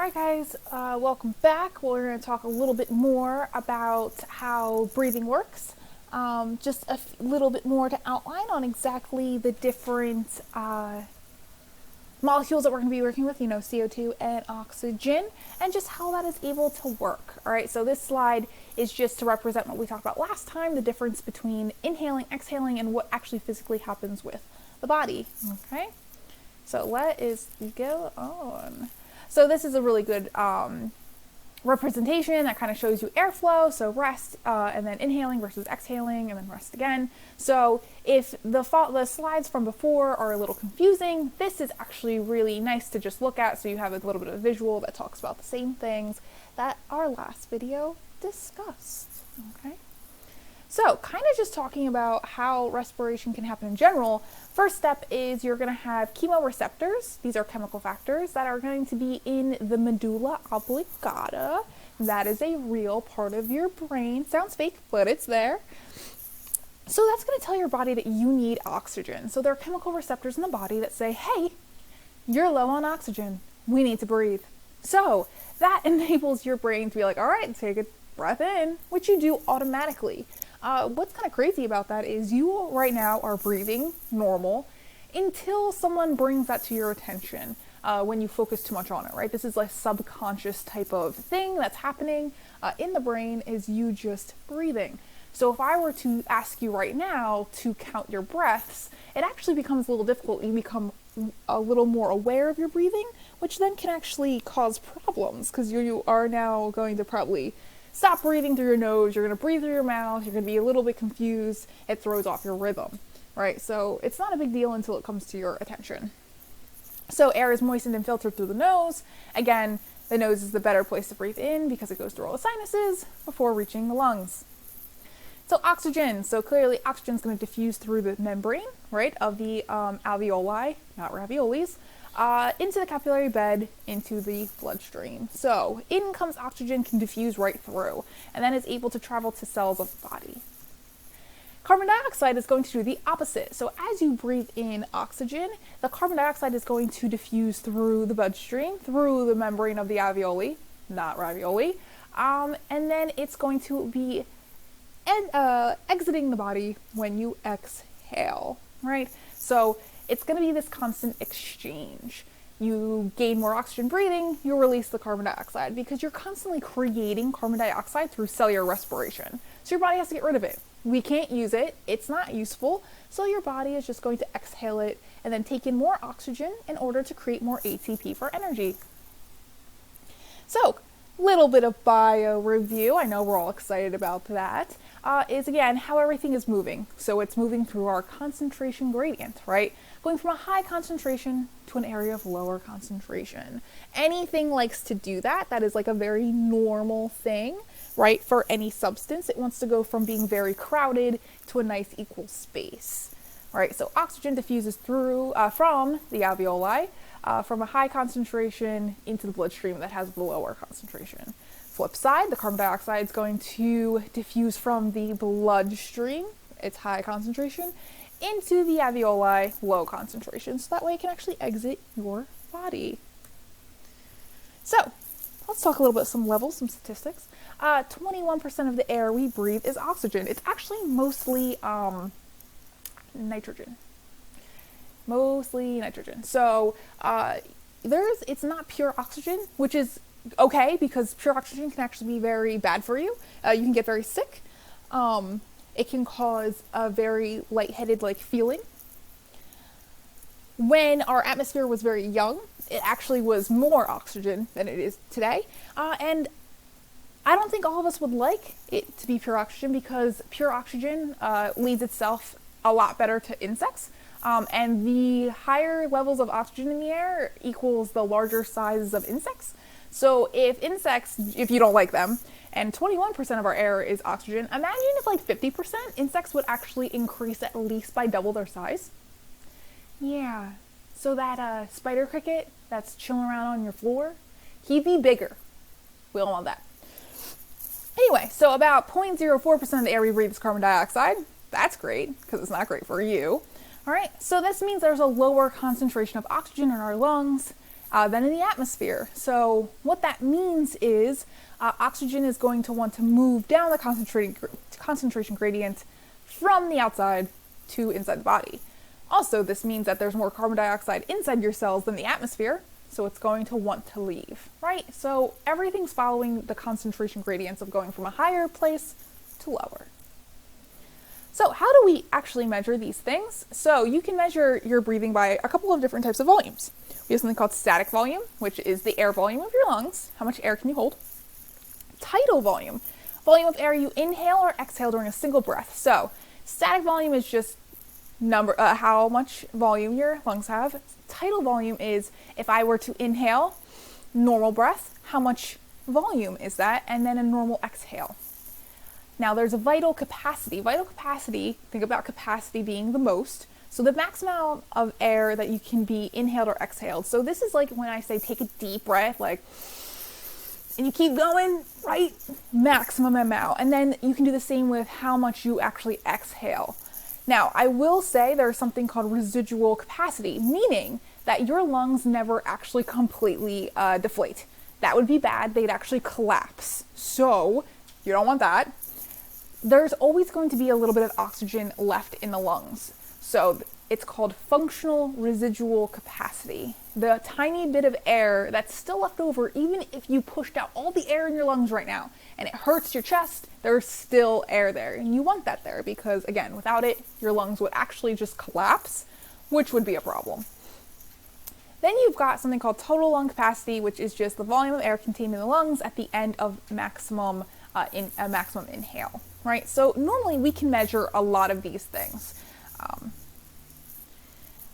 Alright guys, welcome back. We're going to talk a little bit more about how breathing works. Just a little bit more to outline on exactly the different molecules that we're going to be working with, CO2 and oxygen, and just how that is able to work. Alright, so this slide is just to represent what we talked about last time, the difference between inhaling, exhaling, and what actually physically happens with the body. Okay, so let us go on. So this is a really good representation that kind of shows you airflow, so rest, and then inhaling versus exhaling, and then rest again. So if the slides from before are a little confusing, this is actually really nice to just look at, so you have a little bit of visual that talks about the same things that our last video discussed. Okay, so kind of just talking about how respiration can happen in general. First step is you're going to have chemoreceptors. These are chemical factors that are going to be in the medulla oblongata. That is a real part of your brain. Sounds fake, but it's there. So that's going to tell your body that you need oxygen. So there are chemical receptors in the body that say, hey, you're low on oxygen. We need to breathe. So that enables your brain to be like, all right, take a breath in, which you do automatically. What's kind of crazy about that is you right now are breathing normal until someone brings that to your attention when you focus too much on it, right? This is like subconscious type of thing that's happening in the brain is you just breathing. So if I were to ask you right now to count your breaths, it actually becomes a little difficult. You become a little more aware of your breathing, which then can actually cause problems because you are now going to probably stop breathing through your nose, you're going to breathe through your mouth, you're going to be a little bit confused, it throws off your rhythm, right? So it's not a big deal until it comes to your attention. So air is moistened and filtered through the nose. Again, the nose is the better place to breathe in because it goes through all the sinuses before reaching the lungs. So oxygen, so clearly oxygen is going to diffuse through the membrane, right, of the alveoli, not raviolis, into the capillary bed, into the bloodstream. So in comes oxygen, can diffuse right through, and then is able to travel to cells of the body. Carbon dioxide is going to do the opposite. So as you breathe in oxygen, the carbon dioxide is going to diffuse through the bloodstream, through the membrane of the alveoli, not ravioli, and then it's going to be exiting the body when you exhale, right? So it's going to be this constant exchange. You gain more oxygen breathing, you release the carbon dioxide because you're constantly creating carbon dioxide through cellular respiration. So your body has to get rid of it. We can't use it, it's not useful, so your body is just going to exhale it and then take in more oxygen in order to create more ATP for energy. So, little bit of bio review, I know we're all excited about that, is again how everything is moving. So it's moving through our concentration gradient, right? Going from a high concentration to an area of lower concentration. Anything likes to do that. That is like a very normal thing, right? For any substance, it wants to go from being very crowded to a nice equal space, right? So oxygen diffuses through from the alveoli, from a high concentration into the bloodstream that has the lower concentration. Flip side, the carbon dioxide is going to diffuse from the bloodstream, its high concentration, into the alveoli, low concentration, so that way it can actually exit your body. So, let's talk a little bit, some levels, some statistics. 21% of the air we breathe is oxygen. It's actually mostly nitrogen. Mostly nitrogen. So it's not pure oxygen, which is okay because pure oxygen can actually be very bad for you. You can get very sick. It can cause a very lightheaded like feeling. When our atmosphere was very young, it actually was more oxygen than it is today. And I don't think all of us would like it to be pure oxygen because pure oxygen leads itself a lot better to insects. And the higher levels of oxygen in the air equals the larger sizes of insects. So if you don't like them, and 21% of our air is oxygen, imagine if like 50% insects would actually increase at least by double their size. Yeah, so that spider cricket that's chilling around on your floor, he'd be bigger. We don't want that. Anyway, so about 0.04% of the air we breathe is carbon dioxide. That's great, because it's not great for you. All right, so this means there's a lower concentration of oxygen in our lungs, than in the atmosphere. So what that means is oxygen is going to want to move down the concentration gradient from the outside to inside the body. Also, this means that there's more carbon dioxide inside your cells than the atmosphere, so it's going to want to leave, right? So everything's following the concentration gradients of going from a higher place to lower. So how do we actually measure these things? So you can measure your breathing by a couple of different types of volumes. We have something called static volume, which is the air volume of your lungs. How much air can you hold? Tidal volume, volume of air you inhale or exhale during a single breath. So static volume is just how much volume your lungs have. Tidal volume is if I were to inhale, normal breath, how much volume is that? And then a normal exhale. Now there's a vital capacity. Vital capacity, think about capacity being the most. So the maximum amount of air that you can be inhaled or exhaled. So this is like when I say take a deep breath, like, and you keep going, right? Maximum amount. And then you can do the same with how much you actually exhale. Now, I will say there's something called residual capacity, meaning that your lungs never actually completely deflate. That would be bad. They'd actually collapse. So you don't want that. There's always going to be a little bit of oxygen left in the lungs. So it's called functional residual capacity. The tiny bit of air that's still left over, even if you pushed out all the air in your lungs right now and it hurts your chest, there's still air there. And you want that there because, again, without it, your lungs would actually just collapse, which would be a problem. Then you've got something called total lung capacity, which is just the volume of air contained in the lungs at the end of maximum inhale, right? So normally we can measure a lot of these things.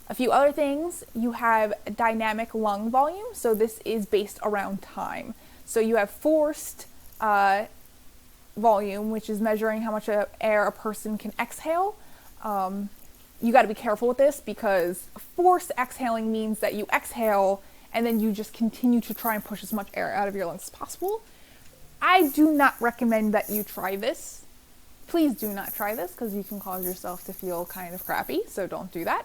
A few other things, you have dynamic lung volume. So this is based around time. So you have forced volume, which is measuring how much air a person can exhale. You got to be careful with this because forced exhaling means that you exhale and then you just continue to try and push as much air out of your lungs as possible. I do not recommend that you try this. Please do not try this because you can cause yourself to feel kind of crappy, so don't do that.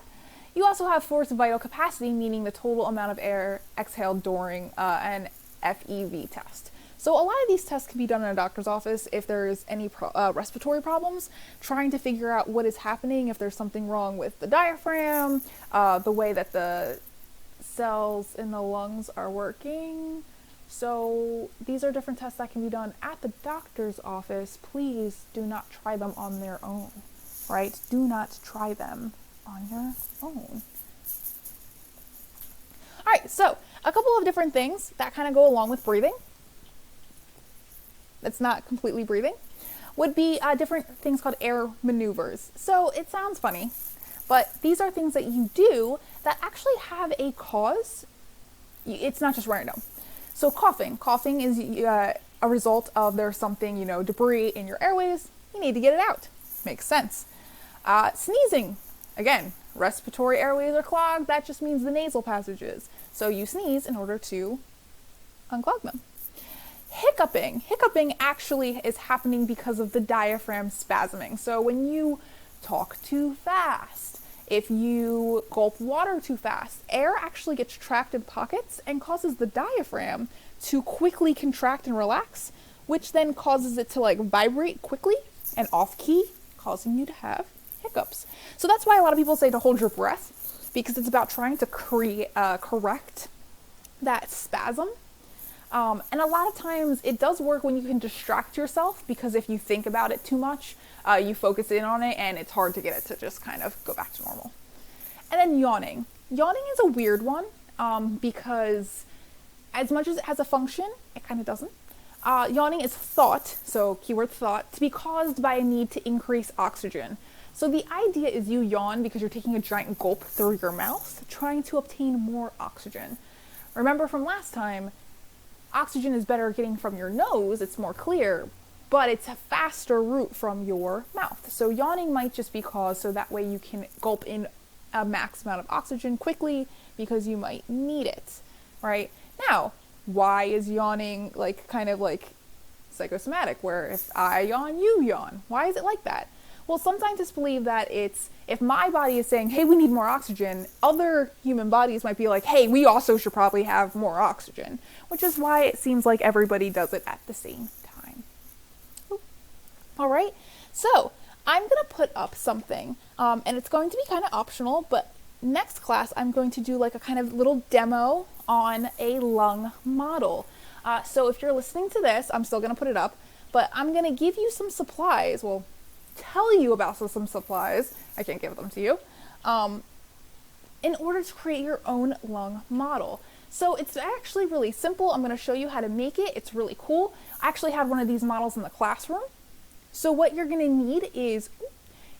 You also have forced vital capacity, meaning the total amount of air exhaled during an FEV test. So a lot of these tests can be done in a doctor's office if there's any respiratory problems, trying to figure out what is happening, if there's something wrong with the diaphragm, the way that the cells in the lungs are working. So these are different tests that can be done at the doctor's office. Please do not try them on their own, right? Do not try them on your own. All right, so a couple of different things that kind of go along with breathing. That's not completely breathing, would be different things called air maneuvers. So it sounds funny, but these are things that you do that actually have a cause. It's not just random. So coughing is a result of there's something, debris in your airways. You need to get it out. Makes sense. Sneezing, again, respiratory airways are clogged. That just means the nasal passages. So you sneeze in order to unclog them. Hiccuping actually is happening because of the diaphragm spasming. So when you talk too fast, if you gulp water too fast, air actually gets trapped in pockets and causes the diaphragm to quickly contract and relax, which then causes it to vibrate quickly and off key, causing you to have hiccups. So that's why a lot of people say to hold your breath, because it's about trying to correct that spasm. And a lot of times it does work when you can distract yourself, because if you think about it too much, you focus in on it and it's hard to get it to just kind of go back to normal. And then yawning. Yawning is a weird one because as much as it has a function, it kind of doesn't. Yawning is thought, so keyword thought, to be caused by a need to increase oxygen. So the idea is you yawn because you're taking a giant gulp through your mouth, trying to obtain more oxygen. Remember from last time, oxygen is better getting from your nose, it's more clear, but it's a faster route from your mouth. So yawning might just be caused so that way you can gulp in a max amount of oxygen quickly because you might need it, right? Now, why is yawning kind of psychosomatic, where if I yawn, you yawn? Why is it like that? Well, some scientists believe that it's, if my body is saying, hey, we need more oxygen, other human bodies might be like, hey, we also should probably have more oxygen, which is why it seems like everybody does it at the same time. Ooh. All right, so I'm going to put up something, and it's going to be kind of optional, but next class I'm going to do like a kind of little demo on a lung model. So if you're listening to this, I'm still going to put it up, but I'm going to give you some supplies. Well, tell you about some supplies. I can't give them to you. In order to create your own lung model. So it's actually really simple. I'm going to show you how to make it. It's really cool. I actually had one of these models in the classroom. So what you're going to need is,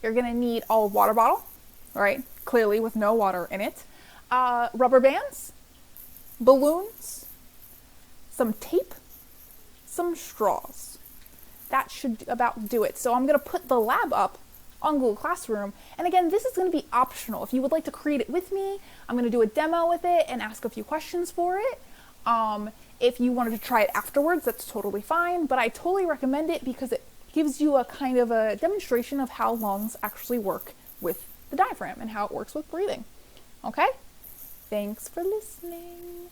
you're going to need a water bottle, right? Clearly with no water in it. Rubber bands, balloons, some tape, some straws. That should about do it. So I'm going to put the lab up on Google Classroom. And again, this is going to be optional. If you would like to create it with me, I'm going to do a demo with it and ask a few questions for it. If you wanted to try it afterwards, that's totally fine. But I totally recommend it because it gives you a kind of a demonstration of how lungs actually work with the diaphragm and how it works with breathing. Okay? Thanks for listening.